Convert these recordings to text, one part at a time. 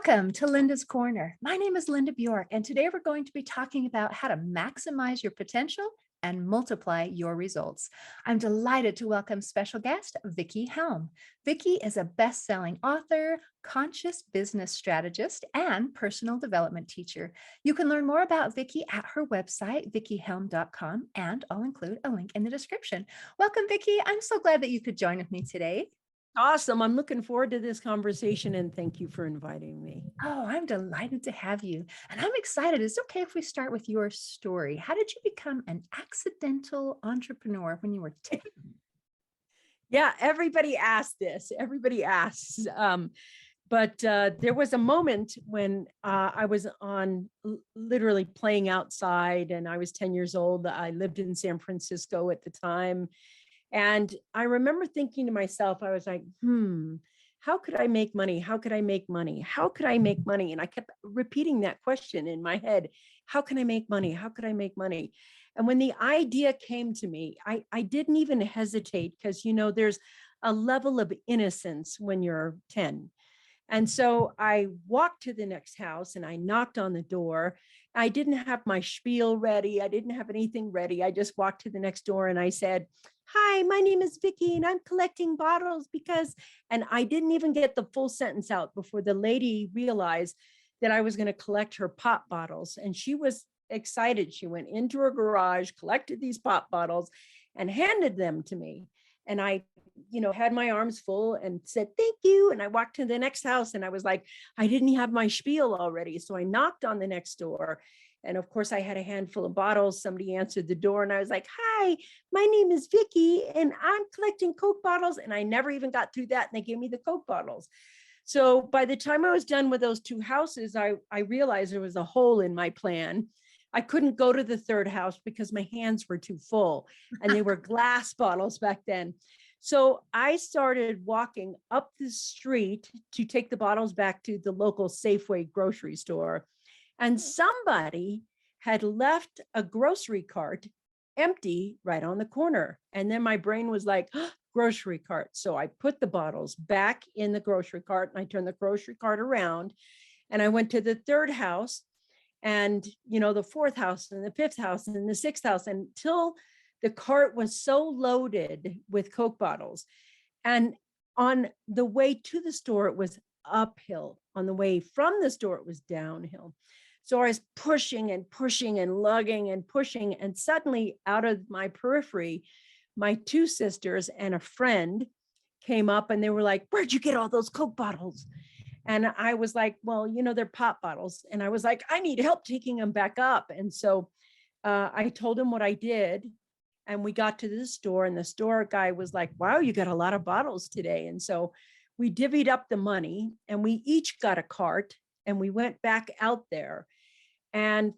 Welcome to Linda's Corner. My name is Linda Bjork, and today we're going to be talking about how to maximize your potential and multiply your results. I'm delighted to welcome special guest, Vickie Helm. Vickie is a best-selling author, conscious business strategist, and personal development teacher. You can learn more about Vickie at her website, vickiehelm.com, and I'll include a link in the description. Welcome, Vickie. I'm so glad that you could join with me today. Awesome. I'm looking forward to this conversation and thank you for inviting me. Oh, I'm delighted to have you. And I'm excited. Is it okay if we start with your story? How did you become an accidental entrepreneur when you were 10? Yeah, everybody asks this. Everybody asks. But there was a moment when I was on literally playing outside and I was 10 years old. I lived in San Francisco at the time. And I remember thinking to myself, I was like, how could I make money? How could I make money? How could I make money? And I kept repeating that question in my head. How can I make money? How could I make money? And when the idea came to me, I didn't even hesitate because, there's a level of innocence when you're 10. And so I walked to the next house and I knocked on the door. I didn't have my spiel ready. I didn't have anything ready. I just walked to the next door and I said, "Hi, my name is Vickie and I'm collecting bottles because," and I didn't even get the full sentence out before the lady realized that I was going to collect her pop bottles. And she was excited. She went into her garage, collected these pop bottles and handed them to me. And I had my arms full and said, "Thank you." And I walked to the next house and I was like, I didn't have my spiel already. So I knocked on the next door. And of course I had a handful of bottles. Somebody answered the door and I was like, "Hi, my name is Vickie and I'm collecting Coke bottles." And I never even got through that. And they gave me the Coke bottles. So by the time I was done with those two houses, I realized there was a hole in my plan. I couldn't go to the third house because my hands were too full and they were glass bottles back then. So I started walking up the street to take the bottles back to the local Safeway grocery store. And somebody had left a grocery cart empty right on the corner. And then my brain was like, grocery cart. So I put the bottles back in the grocery cart and I turned the grocery cart around and I went to the third house and, the fourth house and the fifth house and the sixth house until the cart was so loaded with Coke bottles. And on the way to the store, it was uphill. On the way from the store, it was downhill. So I was pushing and pushing and lugging and pushing. And suddenly out of my periphery, my two sisters and a friend came up and they were like, "Where'd you get all those Coke bottles?" And I was like, "Well, they're pop bottles." And I was like, "I need help taking them back up." And so I told him what I did. And we got to the store and the store guy was like, "Wow, you got a lot of bottles today." And so we divvied up the money and we each got a cart and we went back out there. And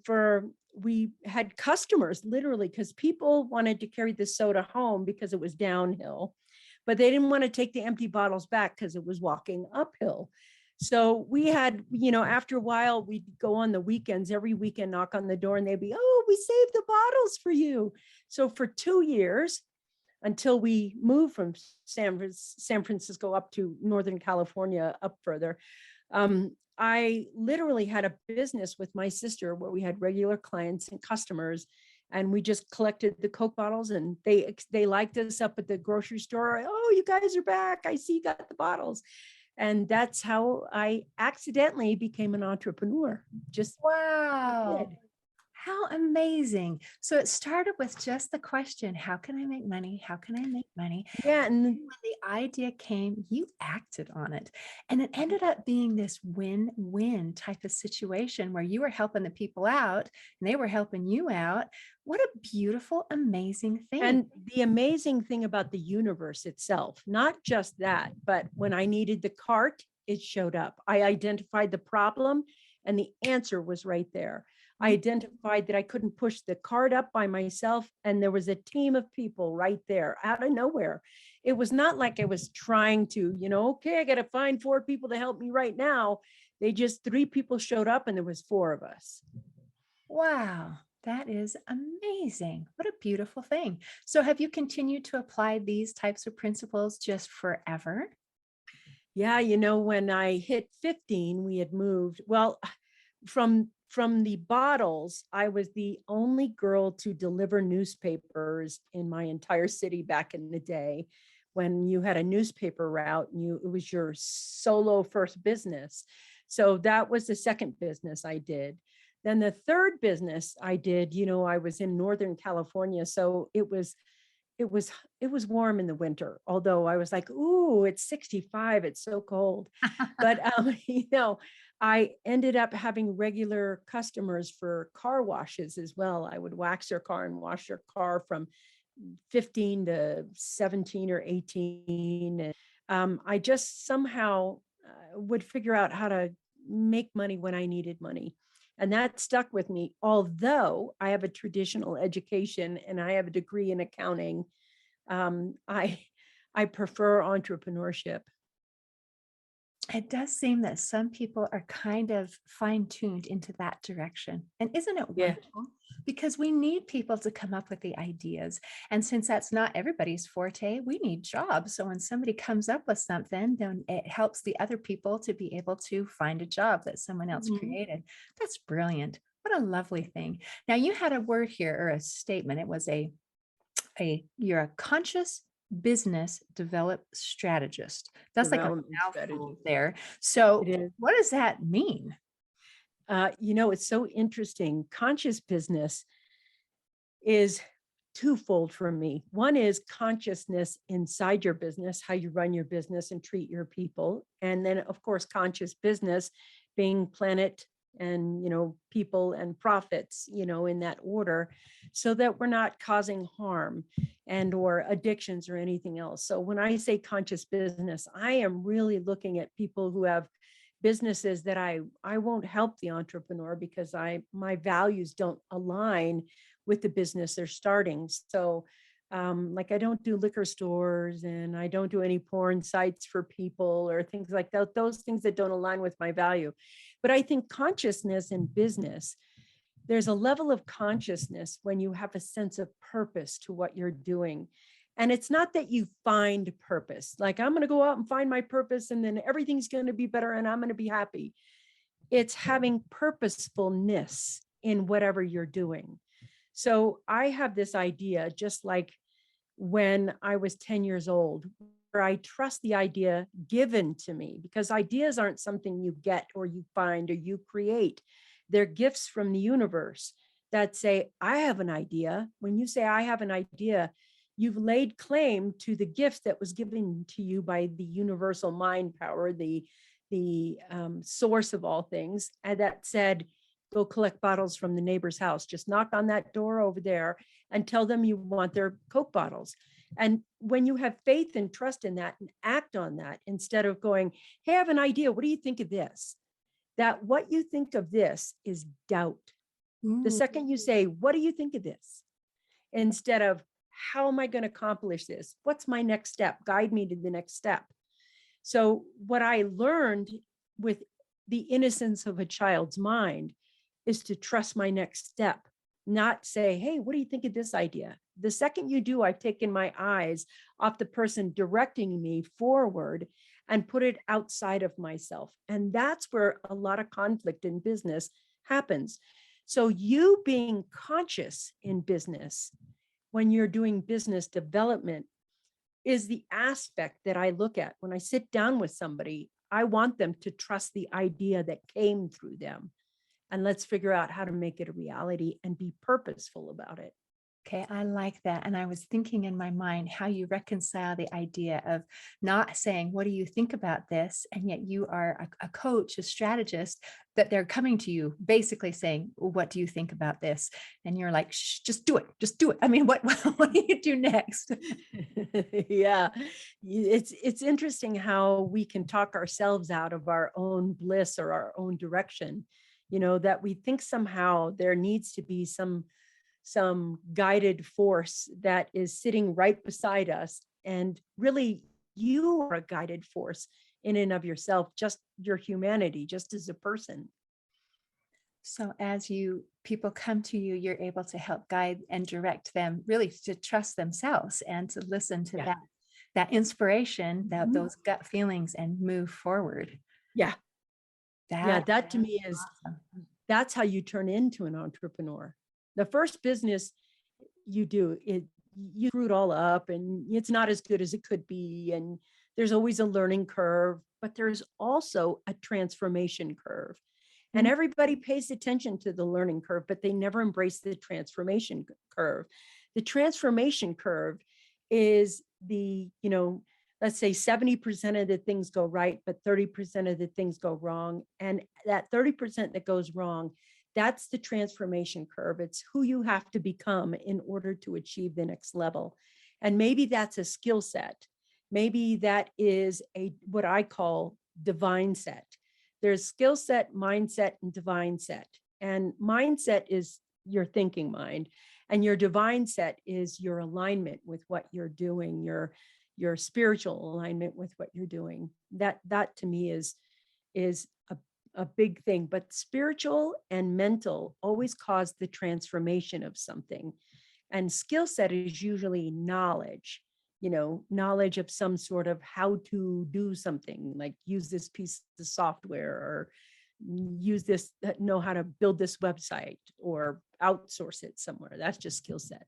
we had customers literally because people wanted to carry the soda home because it was downhill, but they didn't want to take the empty bottles back because it was walking uphill. So we had, after a while, we'd go on the weekends, every weekend, knock on the door and they'd be, "Oh, we saved the bottles for you." So for 2 years, until we moved from San Francisco up to Northern California, up further, I literally had a business with my sister where we had regular clients and customers. And we just collected the Coke bottles and they liked us up at the grocery store. "Oh, you guys are back. I see you got the bottles." And that's how I accidentally became an entrepreneur. Just Wow. did. How amazing. So it started with just the question, how can I make money? How can I make money? Yeah. And And when the idea came, you acted on it. And it ended up being this win-win type of situation where you were helping the people out and they were helping you out. What a beautiful, amazing thing. And the amazing thing about the universe itself, not just that, but when I needed the cart, it showed up. I identified the problem and the answer was right there. I identified that I couldn't push the cart up by myself. And there was a team of people right there out of nowhere. It was not like I was trying to, okay, I got to find 4 people to help me right now. 3 people showed up and there was 4 of us. Wow. That is amazing. What a beautiful thing. So have you continued to apply these types of principles just forever? Yeah, when I hit 15, we had moved. Well, from the bottles, I was the only girl to deliver newspapers in my entire city back in the day when you had a newspaper route and it was your solo first business. So that was the second business I did. Then the third business I did, I was in Northern California, so it was it was warm in the winter, although I was like, ooh, it's 65, it's so cold. But I ended up having regular customers for car washes as well. I would wax their car and wash their car from 15 to 17 or 18. And I just somehow would figure out how to make money when I needed money. And that stuck with me. Although I have a traditional education and I have a degree in accounting, um, I I prefer entrepreneurship. It does seem that some people are kind of fine-tuned into that direction. And isn't it Yeah. wonderful? Because we need people to come up with the ideas. And since that's not everybody's forte, we need jobs. So when somebody comes up with something, then it helps the other people to be able to find a job that someone else Mhm. created. That's brilliant. What a lovely thing. Now you had a word here or a statement. It was you're a conscious business develop strategist. That's like a Development mouthful strategy. there. It So is. what does that mean? It's so interesting. Conscious business is twofold for me. One is consciousness inside your business, how you run your business and treat your people. And then, of course, conscious business being planet and, people and profits, in that order, so that we're not causing harm and or addictions or anything else. So when I say conscious business, I am really looking at people who have businesses that I won't help the entrepreneur because my values don't align with the business they're starting. So like I don't do liquor stores and I don't do any porn sites for people or things like that, those things that don't align with my value. But I think consciousness in business, there's a level of consciousness when you have a sense of purpose to what you're doing. And it's not that you find purpose, like I'm going to go out and find my purpose and then everything's going to be better and I'm going to be happy. It's having purposefulness in whatever you're doing. So I have this idea, just like when I was 10 years old, where I trust the idea given to me, because ideas aren't something you get or you find or you create. They're gifts from the universe that say, I have an idea. When you say, I have an idea, you've laid claim to the gift that was given to you by the universal mind power, the source of all things, and that said, go collect bottles from the neighbor's house. Just knock on that door over there and tell them you want their Coke bottles. And when you have faith and trust in that and act on that, instead of going, hey, I have an idea. What do you think of this? That what you think of this is doubt. The Ooh. second you say, what do you think of this? Instead of, how am I going to accomplish this? What's my next step? Guide me to the next step. So what I learned with the innocence of a child's mind is to trust my next step, not say, hey, what do you think of this idea? The second you do, I've taken my eyes off the person directing me forward and put it outside of myself. And that's where a lot of conflict in business happens. So you being conscious in business when you're doing business development is the aspect that I look at. When I sit down with somebody, I want them to trust the idea that came through them. And let's figure out how to make it a reality and be purposeful about it. Okay, I like that. And I was thinking in my mind how you reconcile the idea of not saying, what do you think about this? And yet you are a coach, a strategist, that they're coming to you basically saying, what do you think about this? And you're like, shh, just do it. Just do it. I mean, what do you do next? Yeah, it's interesting how we can talk ourselves out of our own bliss or our own direction, that we think somehow there needs to be some guided force that is sitting right beside us. And really, you are a guided force in and of yourself, just your humanity, just as a person. So as people come to you, you're able to help guide and direct them really to trust themselves and to listen to Yeah. that. that inspiration, that Mhm. those gut feelings and move forward. Yeah. Yeah. That That to me is, awesome. that's how you turn into an entrepreneur. The first business you do it, you screw it all up and it's not as good as it could be. And there's always a learning curve, but there's also a transformation curve. And Mm, everybody pays attention to the learning curve, but they never embrace the transformation curve. The transformation curve is let's say 70% of the things go right, but 30% of the things go wrong. And that 30% that goes wrong, that's the transformation curve. It's who you have to become in order to achieve the next level. And maybe that's a skill set. Maybe that is what I call divine set. There's skill set, mindset, and divine set. And mindset is your thinking mind, and your divine set is your alignment with what you're doing, your spiritual alignment with what you're doing. That to me is a big thing. But spiritual and mental always cause the transformation of something. And skill set is usually knowledge, knowledge of some sort of how to do something, like use this piece of software, or use this, know how to build this website, or outsource it somewhere. That's just skill set.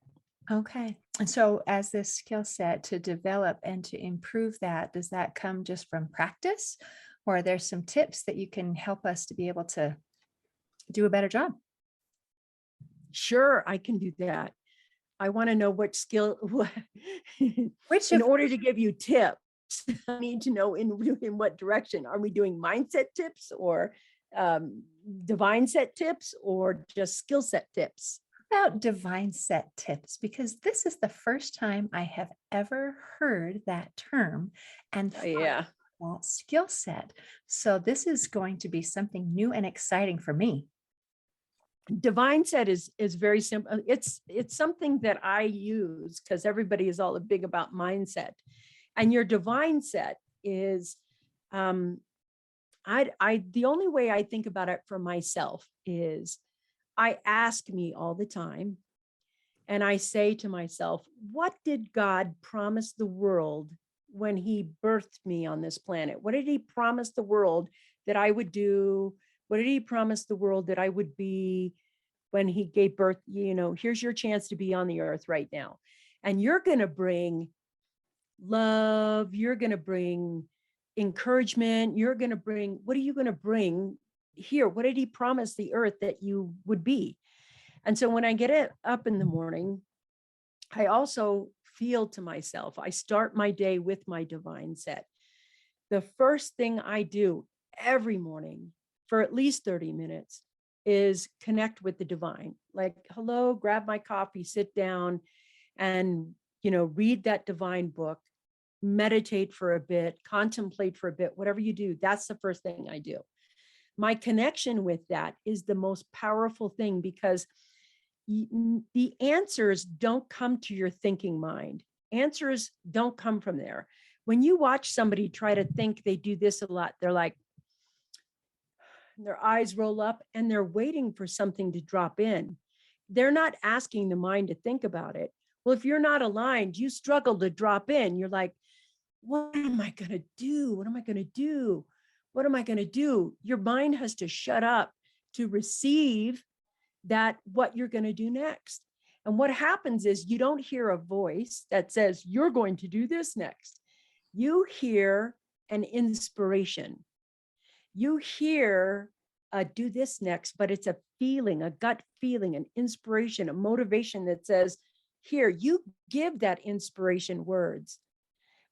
okay. And so as this skill set to develop and to improve that, does that come just from practice? Or are there some tips that you can help us to be able to do a better job? Sure, I can do that. I want to know what skill, Which in of order to give you tips, I need to know in what direction. Are we doing mindset tips, or divine set tips, or just skill set tips? about divine set tips? Because this is the first time I have ever heard that term and Oh, thought yeah. about skill set. So this is going to be something new and exciting for me. Divine set is very simple. It's something that I use because everybody is all big about mindset. And your divine set is, um, I the only way I think about it for myself is I ask me all the time, and I say to myself, what did God promise the world when he birthed me on this planet? What did he promise the world that I would do? What did he promise the world that I would be when he gave birth? Here's your chance to be on the earth right now. And you're going to bring love. You're going to bring encouragement. What are you going to bring here? What did he promise the earth that you would be? And so when I get up in the morning, I also feel to myself, I start my day with my divine set. The first thing I do every morning for at least 30 minutes is connect with the divine. Like, hello, grab my coffee, sit down, and read that divine book, meditate for a bit, contemplate for a bit, whatever you do. That's the first thing I do. My connection with that is the most powerful thing, because the answers don't come to your thinking mind. Answers don't come from there. When you watch somebody try to think, they do this a lot. They're like, their eyes roll up and they're waiting for something to drop in. They're not asking the mind to think about it. Well, if you're not aligned, you struggle to drop in. You're like, what am I going to do? What am I going to do? What am I going to do? Your mind has to shut up to receive that, what you're going to do next. And what happens is you don't hear a voice that says, you're going to do this next. You hear an inspiration. You hear do this next, but it's a feeling, a gut feeling, an inspiration, a motivation that says, here, you give that inspiration words.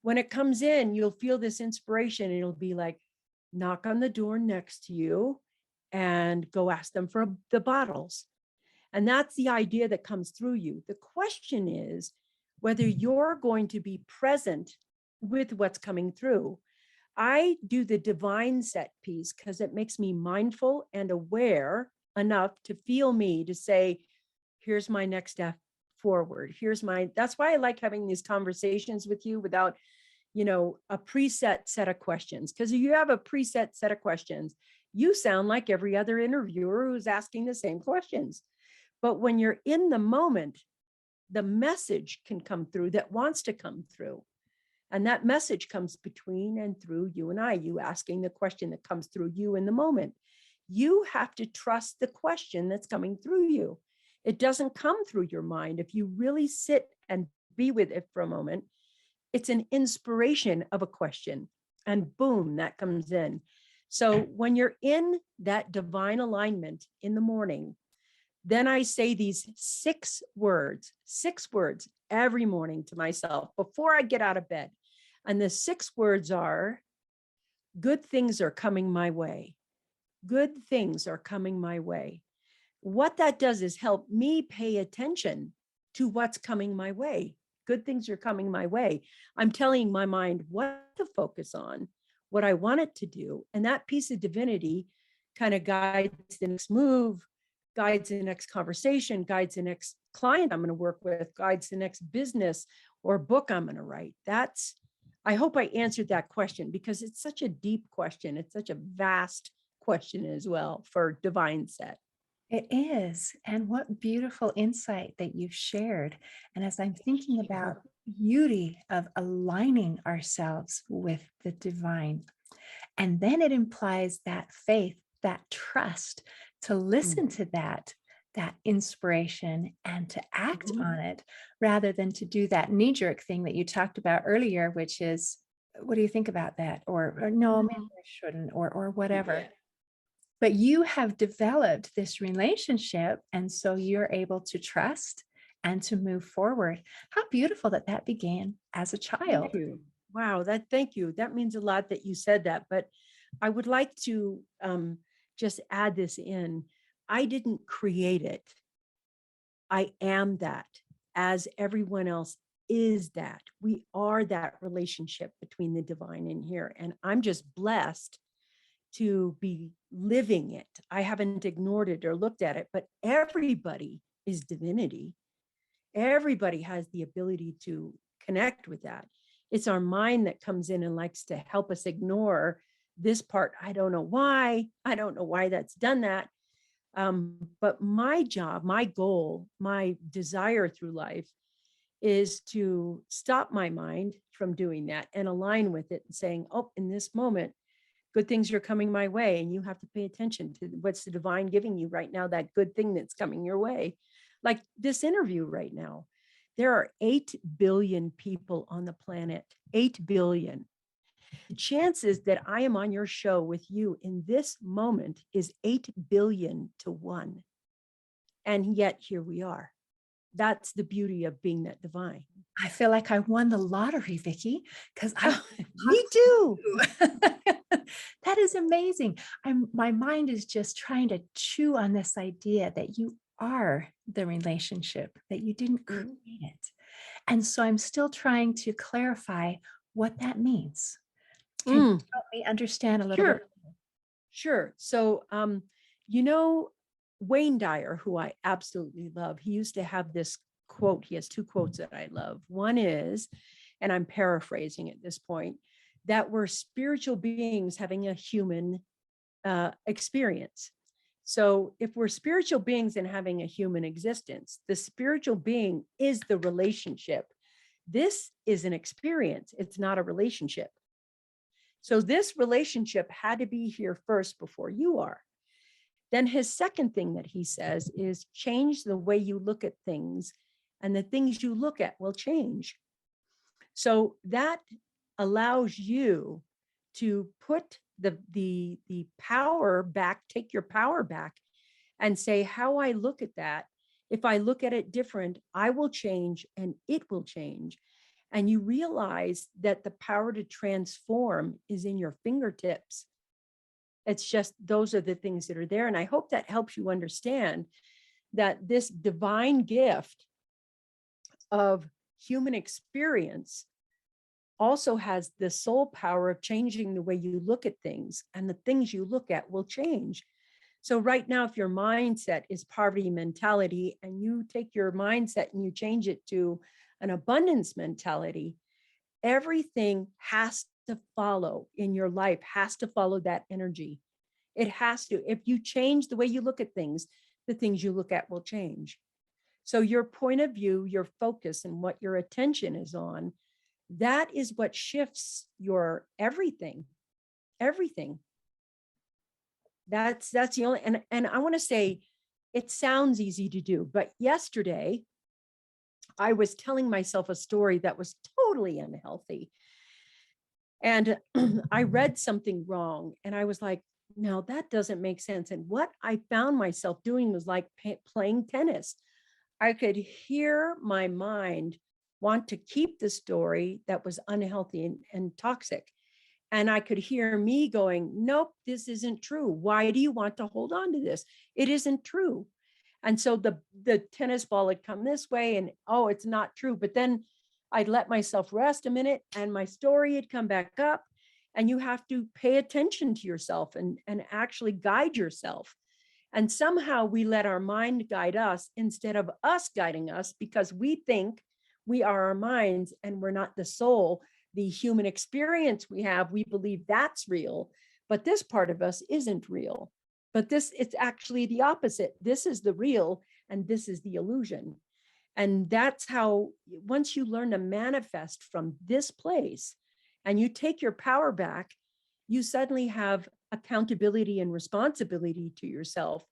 When it comes in, you'll feel this inspiration and it'll be like, knock on the door next to you and go ask them for the bottles. And that's the idea that comes through you. The question is whether you're going to be present with what's coming through. I do the divine set piece because it makes me mindful and aware enough to feel me to say, here's my next step forward. That's why I like having these conversations with you without, a preset set of questions. Because if you have a preset set of questions, you sound like every other interviewer who's asking the same questions. But when you're in the moment, the message can come through that wants to come through. And that message comes between and through you and I, you asking the question that comes through you in the moment. You have to trust the question that's coming through you. It doesn't come through your mind. If you really sit and be with it for a moment, it's an inspiration of a question, and boom, that comes in. So when you're in that divine alignment in the morning, then I say these 6 words every morning to myself before I get out of bed. And the 6 words are, good things are coming my way. Good things are coming my way. What that does is help me pay attention to what's coming my way. Good things are coming my way. I'm telling my mind what to focus on, what I want it to do. And that piece of divinity kind of guides the next move, guides the next conversation, guides the next client I'm going to work with, guides the next business or book I'm going to write. I hope I answered that question, because it's such a deep question. It's such a vast question as well for divine set. It is. And what beautiful insight that you've shared. And as I'm thinking about beauty of aligning ourselves with the divine, and then it implies that faith, that trust to listen to that inspiration and to act on it rather than to do that knee-jerk thing that you talked about earlier, which is, what do you think about that? Or no, maybe I shouldn't, or whatever. Yeah. But you have developed this relationship, and so you're able to trust and to move forward. How beautiful that that began as a child. Thank you. Wow, thank you. That means a lot that you said that, but I would like to just add this in. I didn't create it. I am that, as everyone else is that. We are that relationship between the divine and here. And I'm just blessed to be living it. I haven't ignored it or looked at it, but everybody is divinity. Everybody has the ability to connect with that. It's our mind that comes in and likes to help us ignore this part. I don't know why. I don't know why that's done that. But my job, my goal, my desire through life is to stop my mind from doing that and align with it and saying, oh, in this moment, good things are coming my way. And you have to pay attention to what's the divine giving you right now, that good thing that's coming your way. Like this interview right now, there are 8 billion people on the planet, 8 billion. The chances that I am on your show with you in this moment is 8 billion to 1. And yet here we are. That's the beauty of being that divine. I feel like I won the lottery, Vickie, because I Me too. that is amazing. My mind is just trying to chew on this idea that you are the relationship, that you didn't create it. And so I'm still trying to clarify what that means. Can you help me understand a little bit? Sure. So, Wayne Dyer, who I absolutely love, he used to have this quote. He has 2 quotes that I love. One is, and I'm paraphrasing at this point, that we're spiritual beings having a human experience. So if we're spiritual beings and having a human existence, the spiritual being is the relationship. This is an experience. It's not a relationship. So this relationship had to be here first before you are. Then his second thing that he says is change the way you look at things, and the things you look at will change. So that allows you to put the power back, take your power back and say, how I look at that, if I look at it different, I will change and it will change. And you realize that the power to transform is in your fingertips. It's just, those are the things that are there. And I hope that helps you understand that this divine gift of human experience also has the soul power of changing the way you look at things, and the things you look at will change. So right now, if your mindset is poverty mentality and you take your mindset and you change it to an abundance mentality, everything has to follow in your life, has to follow that energy. It has to. If you change the way you look at things, the things you look at will change. So your point of view, your focus, and what your attention is on that is what shifts your everything, everything. That's the only, and I want to say, it sounds easy to do, but yesterday I was telling myself a story that was totally unhealthy. And I read something wrong and I was like, no, that doesn't make sense. And what I found myself doing was like playing tennis. I could hear my mind want to keep the story that was unhealthy and toxic. And I could hear me going, nope, this isn't true. Why do you want to hold on to this? It isn't true. And so the tennis ball had come this way and, oh, it's not true. But then I'd let myself rest a minute and my story had come back up. And you have to pay attention to yourself and actually guide yourself. And somehow we let our mind guide us instead of us guiding us, because we think we are our minds and we're not the soul. The human experience we have, we believe that's real, but this part of us isn't real. But it's actually the opposite. This is the real and this is the illusion. And that's how, once you learn to manifest from this place and you take your power back, you suddenly have accountability and responsibility to yourself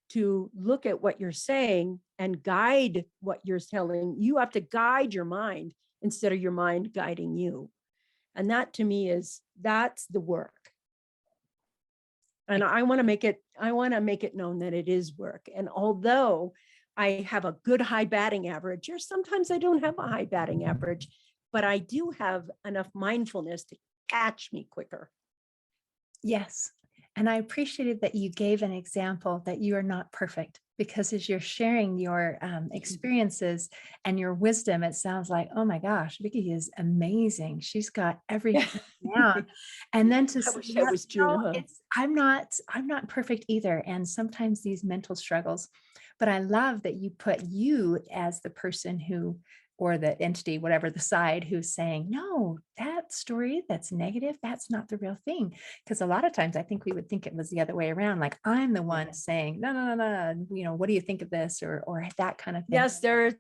to look at what you're saying and guide what you're telling. You have to guide your mind instead of your mind guiding you. And that to me that's the work. And I want to make it known that it is work. And although I have a good high batting average, or sometimes I don't have a high batting average, but I do have enough mindfulness to catch me quicker. Yes. And I appreciated that you gave an example that you are not perfect, because as you're sharing your experiences and your wisdom, it sounds like, oh my gosh, Vickie is amazing. She's got everything down. And then to I say, wish that was true. no, I'm not perfect either. And sometimes these mental struggles, but I love that you put you as the person who, or the entity, whatever the side, who's saying, no, that story that's negative, that's not the real thing. Because a lot of times I think we would think it was the other way around. Like I'm the one saying, no, no, no, no, what do you think of this? Or that kind of thing. Yes, there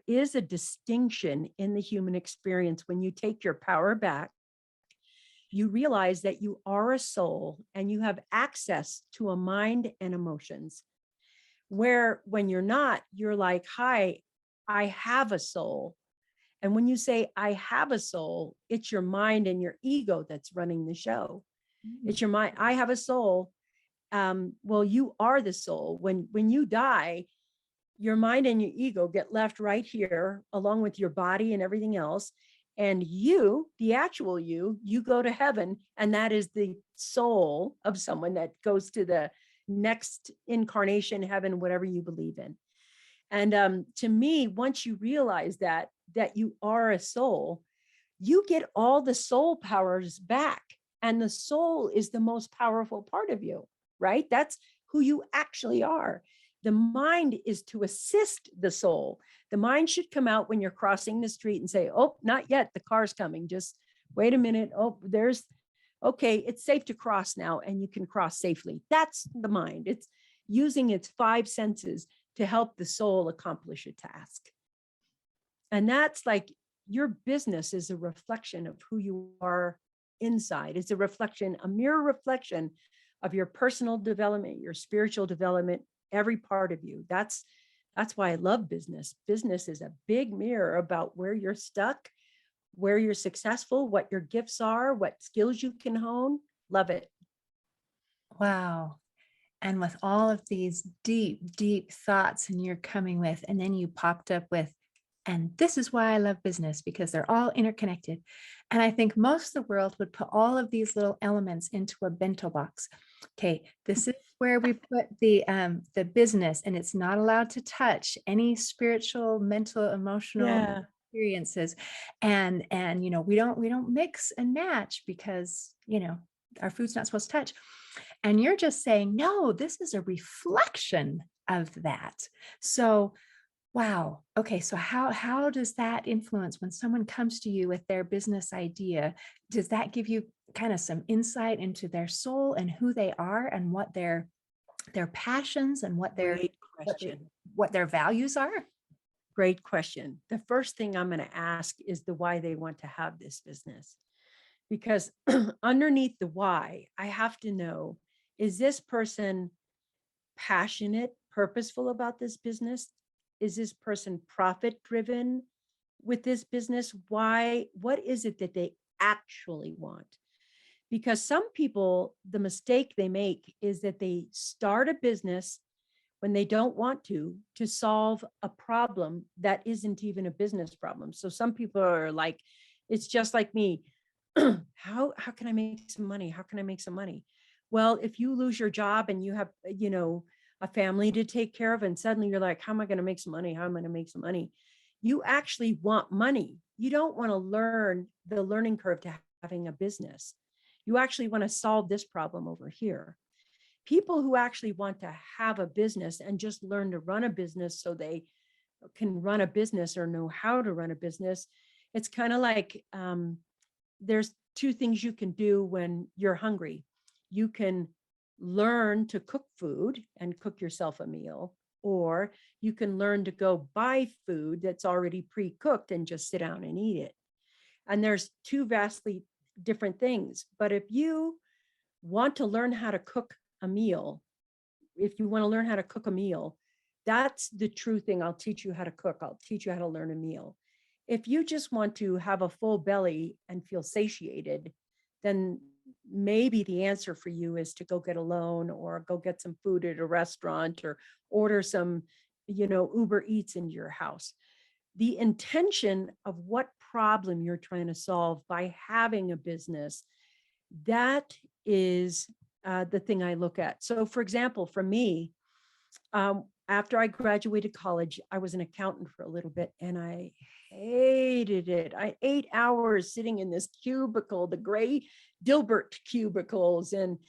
is a distinction in the human experience. When you take your power back, you realize that you are a soul and you have access to a mind and emotions. Where when you're not, you're like, hi, I have a soul. And when you say, I have a soul, it's your mind and your ego that's running the show. It's your mind. I have a soul. Well, you are the soul. When you die, your mind and your ego get left right here, along with your body and everything else. And you, the actual you go to heaven. And that is the soul of someone that goes to the next incarnation, heaven, whatever you believe in. And to me, once you realize that you are a soul, you get all the soul powers back. And the soul is the most powerful part of you, right? That's who you actually are. The mind is to assist the soul. The mind should come out when you're crossing the street and say, oh, not yet, the car's coming. Just wait a minute. Oh, okay, it's safe to cross now, and you can cross safely. That's the mind. It's using its five senses to help the soul accomplish a task. And that's like, your business is a reflection of who you are inside. It's a reflection, a mirror reflection of your personal development, your spiritual development, every part of you. That's why I love business. Business is a big mirror about where you're stuck, where you're successful, what your gifts are, what skills you can hone. Love it. Wow. And with all of these deep, deep thoughts, and you're coming with, and then you popped up with, and this is why I love business, because they're all interconnected. And I think most of the world would put all of these little elements into a bento box. Okay, this is where we put the business, and it's not allowed to touch any spiritual, mental, emotional experiences. And we don't mix and match, because our food's not supposed to touch. And you're just saying, no, this is a reflection of that. So, wow. Okay. So how does that influence when someone comes to you with their business idea? Does that give you kind of some insight into their soul and who they are and what their passions and what their values are? Great question. The first thing I'm going to ask is the why they want to have this business. Because underneath the why, I have to know, is this person passionate, purposeful about this business? Is this person profit driven with this business? Why? What is it that they actually want? Because some people, the mistake they make is that they start a business when they don't want to solve a problem that isn't even a business problem. So some people are like, it's just like me. How can I make some money? How can I make some money? Well, if you lose your job and you have, a family to take care of, and suddenly you're like, how am I going to make some money? How am I going to make some money? You actually want money. You don't want to learn the learning curve to having a business. You actually want to solve this problem over here. People who actually want to have a business and just learn to run a business so they can run a business or know how to run a business. It's kind of like there's two things you can do when you're hungry. You can learn to cook food and cook yourself a meal, or you can learn to go buy food that's already pre-cooked and just sit down and eat it. And there's two vastly different things. But if you want to learn how to cook a meal, if you want to learn how to cook a meal, that's the true thing. I'll teach you how to cook. I'll teach you how to learn a meal. If you just want to have a full belly and feel satiated, then maybe the answer for you is to go get a loan or go get some food at a restaurant or order some, Uber Eats into your house. The intention of what problem you're trying to solve by having a business, that is the thing I look at. So for example, for me, after I graduated college, I was an accountant for a little bit and I hated it. 8 hours sitting in this cubicle, the gray Dilbert cubicles, and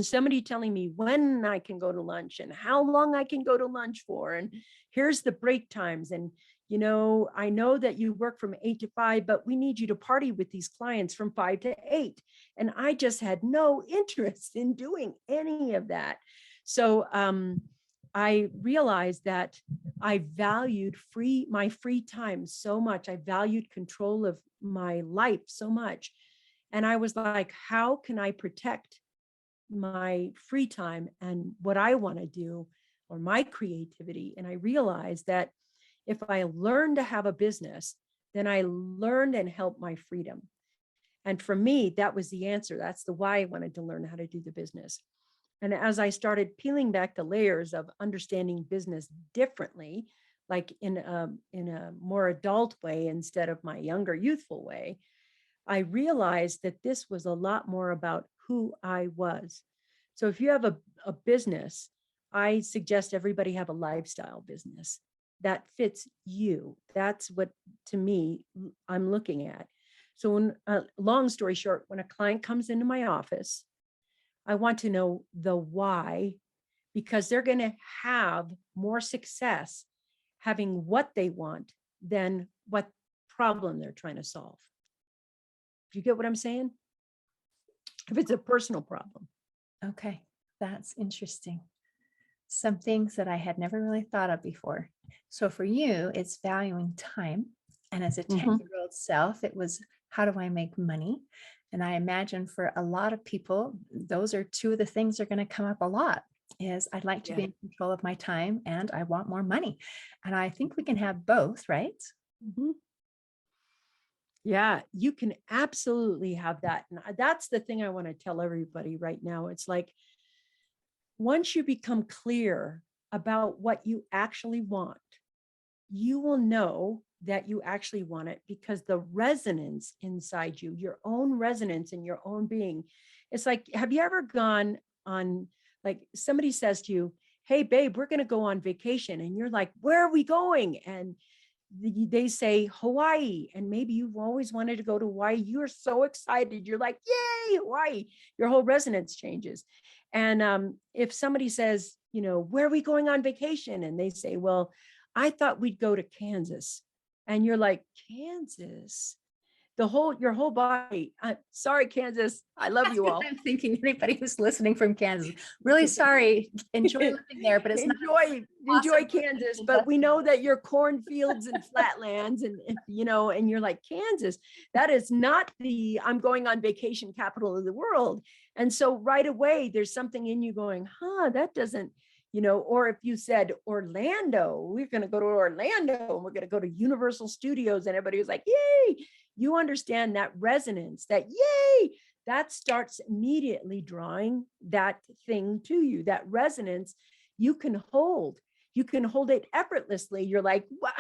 somebody telling me when I can go to lunch and how long I can go to lunch for. And here's the break times. And, I know that you work from 8 to 5, but we need you to party with these clients from 5 to 8. And I just had no interest in doing any of that. So I realized that I valued my free time so much. I valued control of my life so much. And I was like, how can I protect my free time and what I want to do, or my creativity? And I realized that if I learned to have a business, then I learned and helped my freedom. And for me, that was the answer. That's the why I wanted to learn how to do the business. And as I started peeling back the layers of understanding business differently, like in a more adult way instead of my younger youthful way, I realized that this was a lot more about who I was. So if you have a business, I suggest everybody have a lifestyle business that fits you. That's what, to me, I'm looking at. So when, long story short, when a client comes into my office, I want to know the why, because they're going to have more success having what they want than what problem they're trying to solve. Do you get what I'm saying? If it's a personal problem. Okay, that's interesting. Some things that I had never really thought of before. So for you, it's valuing time. And as a 10-year-old self, it was, how do I make money? And I imagine for a lot of people, those are two of the things that are going to come up a lot, is I'd like to be in control of my time and I want more money. And I think we can have both, right? Mm-hmm. Yeah, you can absolutely have that. And that's the thing I want to tell everybody right now. It's like, once you become clear about what you actually want, you will know that you actually want it, because the resonance inside you, your own resonance in your own being, it's like, have you ever gone on, like somebody says to you, hey babe, we're going to go on vacation. And you're like, where are we going? And they say Hawaii, and maybe you've always wanted to go to Hawaii. You're so excited. You're like, yay, Hawaii. Your whole resonance changes. And if somebody says, where are we going on vacation? And they say, well, I thought we'd go to Kansas. And you're like, Kansas? your whole body. Sorry, Kansas. I love That's you what all. I'm thinking. Anybody who's listening from Kansas, really sorry. Enjoy living there, but it's not enjoy awesome. Kansas, but we know that your cornfields and flatlands and you're like, Kansas, that is not the I'm going on vacation capital of the world. And so right away there's something in you going, that doesn't, or if you said Orlando, we're going to go to Orlando and we're going to go to Universal Studios, and everybody was like, yay, you understand that resonance, that yay, that starts immediately drawing that thing to you, that resonance you can hold. You can hold it effortlessly. You're like, wow.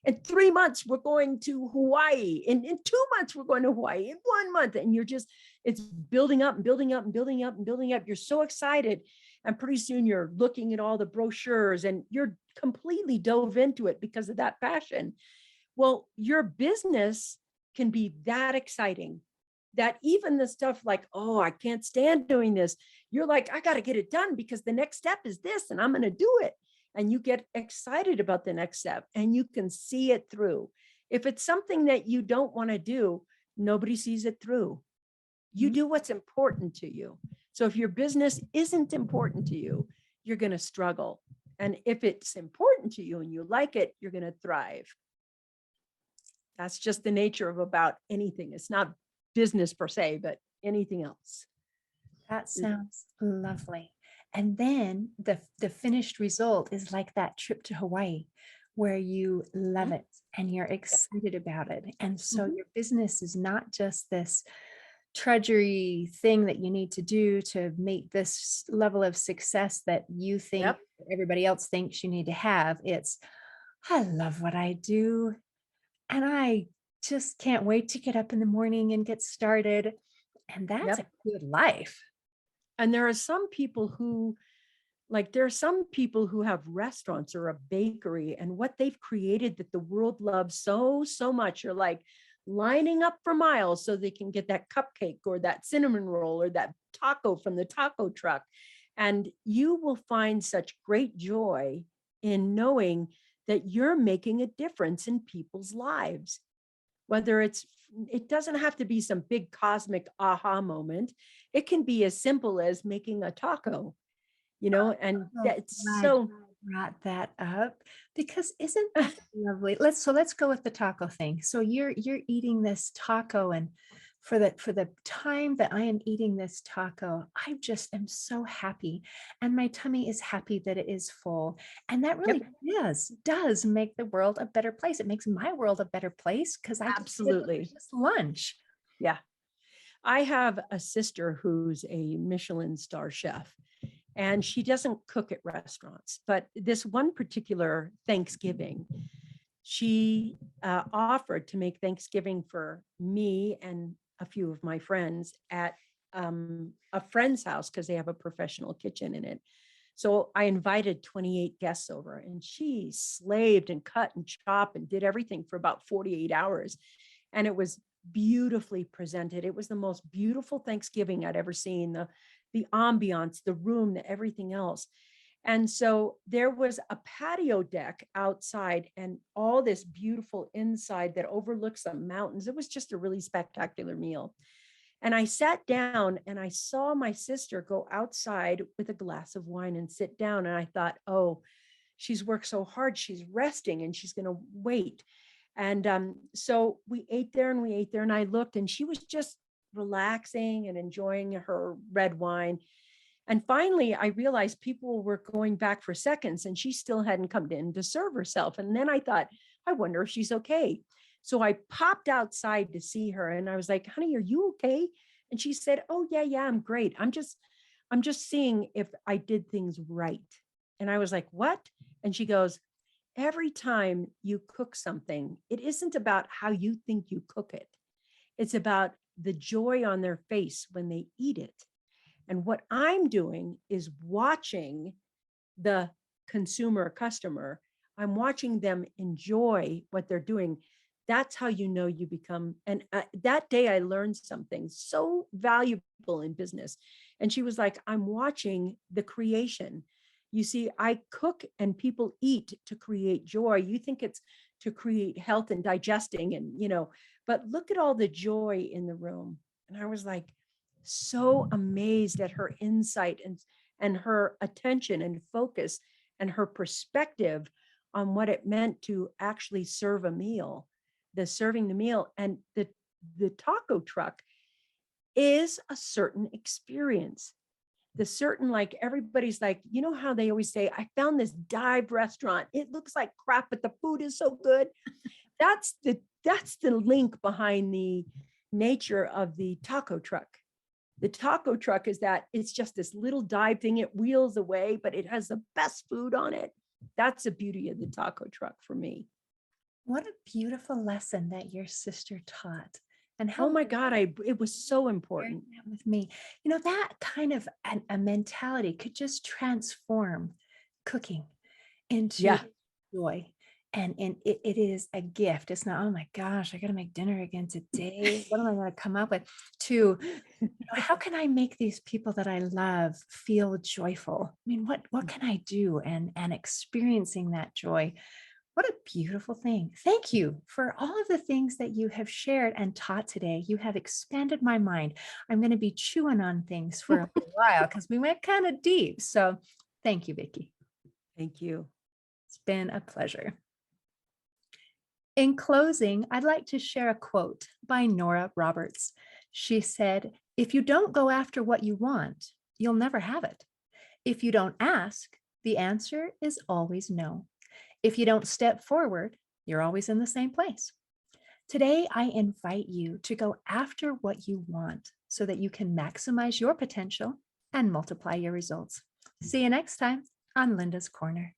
In 3 months, we're going to Hawaii. In 2 months, we're going to Hawaii. In 1 month. And it's building up and building up and building up and building up. You're so excited. And pretty soon you're looking at all the brochures and you're completely dove into it because of that passion. Well, your business can be that exciting that even the stuff like, oh, I can't stand doing this. You're like, I got to get it done because the next step is this and I'm going to do it. And you get excited about the next step and you can see it through. If it's something that you don't want to do, nobody sees it through. You do what's important to you. So if your business isn't important to you, you're going to struggle. And if it's important to you and you like it, you're going to thrive. That's just the nature of about anything. It's not business per se, but anything else. That sounds lovely. And then the finished result is like that trip to Hawaii where you love it and you're excited about it. And so your business is not just this trudgery thing that you need to do to meet this level of success that you think everybody else thinks you need to have. It's, I love what I do. And I just can't wait to get up in the morning and get started. And that's a good life. And there are some people who have restaurants or a bakery, and what they've created that the world loves so much are like lining up for miles so they can get that cupcake or that cinnamon roll or that taco from the taco truck. And you will find such great joy in knowing that you're making a difference in people's lives. Whether it doesn't have to be some big cosmic aha moment. It can be as simple as making a taco, and that's so brought that up because isn't that lovely? Let's go with the taco thing. So you're eating this taco, and for the time that I am eating this taco, I just am so happy, and my tummy is happy that it is full, and that really does make the world a better place. It makes my world a better place because I absolutely just lunch. Yeah, I have a sister who's a Michelin star chef. And she doesn't cook at restaurants, but this one particular Thanksgiving, she offered to make Thanksgiving for me and a few of my friends at a friend's house because they have a professional kitchen in it. So I invited 28 guests over, and she slaved and cut and chopped and did everything for about 48 hours. And it was beautifully presented. It was the most beautiful Thanksgiving I'd ever seen. The ambiance, the room, everything else. And so there was a patio deck outside and all this beautiful inside that overlooks the mountains. It was just a really spectacular meal. And I sat down and I saw my sister go outside with a glass of wine and sit down. And I thought, oh, she's worked so hard. She's resting and she's going to wait. And so we ate there and I looked, and she was just relaxing and enjoying her red wine. And finally, I realized people were going back for seconds and she still hadn't come in to serve herself. And then I thought, I wonder if she's okay. So I popped outside to see her and I was like, honey, are you okay? And she said, oh, yeah, I'm great. I'm just seeing if I did things right. And I was like, what? And she goes, every time you cook something, it isn't about how you think you cook it. It's about the joy on their face when they eat it. And what I'm doing is watching the customer. I'm watching them enjoy what they're doing. That's how you know you become. And that day I learned something so valuable in business. And she was like, I'm watching the creation. You see, I cook and people eat to create joy. You think it's to create health and digesting and, but look at all the joy in the room. And I was like so amazed at her insight and her attention and focus and her perspective on what it meant to actually serve a meal, the serving the meal. And the taco truck is a certain experience. The certain, like, everybody's like, you know how they always say, I found this dive restaurant. It looks like crap, but the food is so good. That's the link behind the nature of the taco truck. The taco truck is that it's just this little dive thing. It wheels away, but it has the best food on it. That's the beauty of the taco truck for me. What a beautiful lesson that your sister taught. And Oh how my God, it was so sharing important. that with me. That kind of a mentality could just transform cooking into Yeah. joy. And it is a gift. It's not, oh my gosh, I got to make dinner again today. What am I going to come up with? To, how can I make these people that I love feel joyful? I mean, what can I do? And experiencing that joy. What a beautiful thing. Thank you for all of the things that you have shared and taught today. You have expanded my mind. I'm going to be chewing on things for a while because we went kind of deep. So thank you, Vicki. Thank you. It's been a pleasure. In closing, I'd like to share a quote by Nora Roberts. She said, "If you don't go after what you want, you'll never have it. If you don't ask, the answer is always no. If you don't step forward, you're always in the same place." Today, I invite you to go after what you want so that you can maximize your potential and multiply your results. See you next time on Linda's Corner.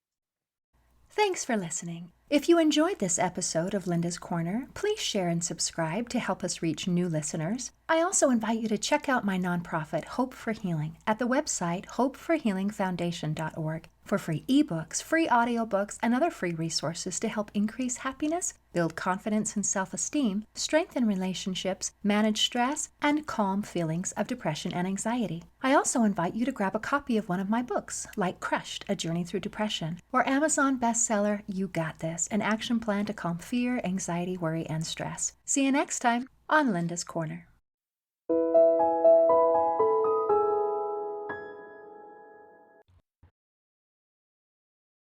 Thanks for listening. If you enjoyed this episode of Linda's Corner, please share and subscribe to help us reach new listeners. I also invite you to check out my nonprofit, Hope for Healing, at the website hopeforhealingfoundation.org for free ebooks, free audiobooks, and other free resources to help increase happiness, build confidence and self-esteem, strengthen relationships, manage stress, and calm feelings of depression and anxiety. I also invite you to grab a copy of one of my books, like Crushed, A Journey Through Depression, or Amazon bestseller, You Got This, an action plan to calm fear, anxiety, worry, and stress. See you next time on Linda's Corner.